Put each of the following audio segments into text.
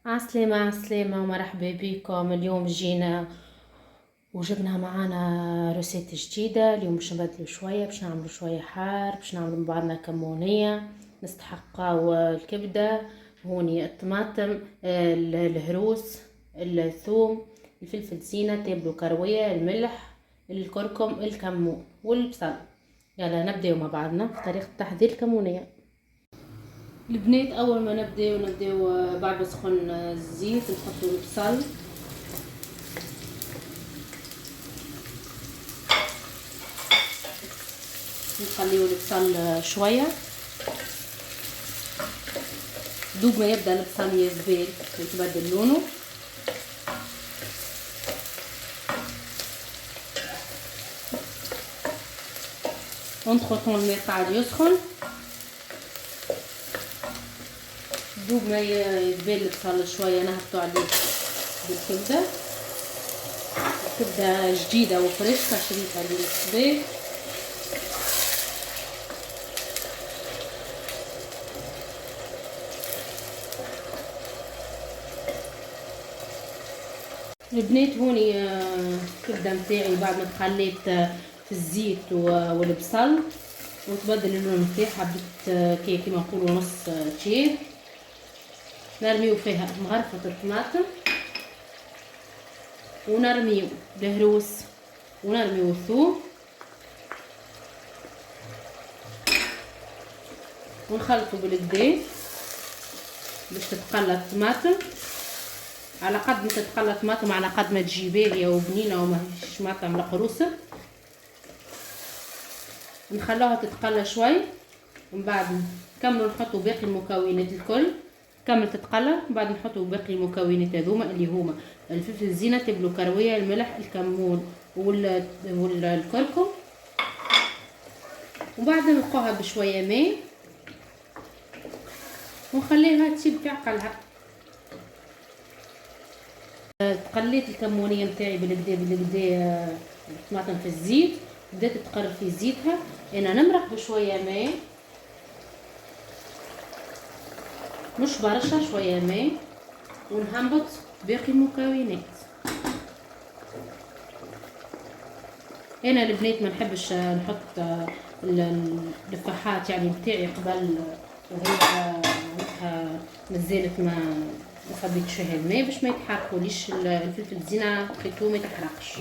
عسلامة عسلامة ومرحبا بكم. اليوم جينا وجبنا معانا روسيت جديدة. اليوم باش نبدلو شوية، باش نعملو شوية حار، باش نعملو بعضنا كمونية. نستحقاو الكبدة، هوني الطماطم، الهروس، الثوم، الفلفل زينة، تابلو كروية، الملح، الكركم، الكمون والبصل. يلا نبداو مع بعضنا في طريقة تحضير الكمونية. البنات اول ما نبداو بعد ما سخن الزيت نحطوا البصل، نخليو البصل شويه دوب ما يبدا البصل يذبل ويتبدل لونه. entre temps الماء قاعد يسخن، دوب ما يذبل البصل شويه نهبطوا عليه بالكبده. كبده جديده وفريشكا شريتها للصباح. البنات هوني الكبده نتاعي بعد ما تخليت في الزيت والبصل وتبدل اللون نتاعها، بدت كيما نقولوا نص شير. نرميو فيها مغرفه الطماطم، ونرميو الهروس، ونرميو الثوم، ونخلطو بالكدا باش تتقلى الطماطم. على قد ما تتقلى الطماطم على قد ما تجي باهيه وبنينه وماهيش طماطم مقروصه. نخلوها تتقلى شوي، ومن بعد نكملوا نحطوا باقي المكونات الكل. كمل تتقلى، من بعد نحطوا باقي المكونات هذوما اللي هما الفلفل الزينه، تبلو كرويه، الملح، الكمون والكركم. وبعد نلقوها بشويه ماء ونخليها تسيب في عقلها. تقليت الكمونيه نتاعي بالكدا الطماطم في الزيت، بدات تقر في زيتها. انا نمرق بشويه ماء، مش برشا، شويه ماء، ونهبط باقي المكونات. انا البنات ما نحبش نحط الفحات يعني نتاعي قبل وهي مازالت ما صبيتش فيها الماء باش ما يتحرقوليش الفلفل الزينه خيتو ما يتحرقش.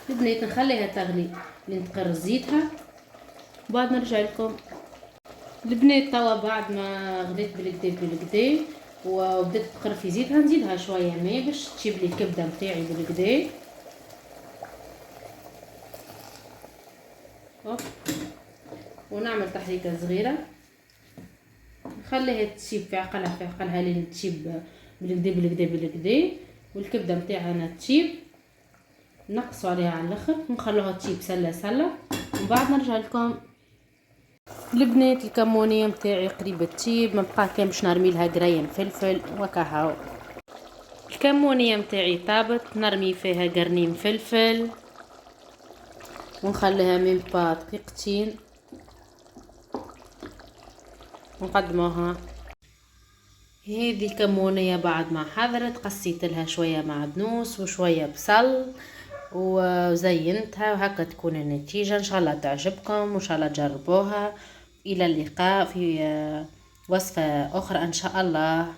البنات نخليها تغلي لين تقر زيتها وبعد نرجع لكم. البنات توا بعد ما غليت بالكدا وبدات تقر في زيتها نزيدها شويه ماء باش تجيب لي الكبده نتاعي بالكدا. ونعمل تحريكه صغيره، نخليها تسيب في عقلها لين تسيب بالكدا والكبده نتاعنا تسيب. نقصوا عليها على الاخر ونخلوها تسيب سله ومن بعد نرجع لكم. البنات الكمونيه نتاعي قريبه تسيب، ما بقى كان باش نرمي لها قرين فلفل وكهو. الكمونيه نتاعي طابت، نرمي فيها قرنين فلفل ونخليها من بعد دقيقتين ونقدموها. هذه الكمونية بعد ما حضرت قصيت لها شوية معدنوس وشوية بصل وزينتها، وهكا تكون النتيجة. ان شاء الله تعجبكم وان شاء الله تجربوها. الى اللقاء في وصفة اخرى ان شاء الله.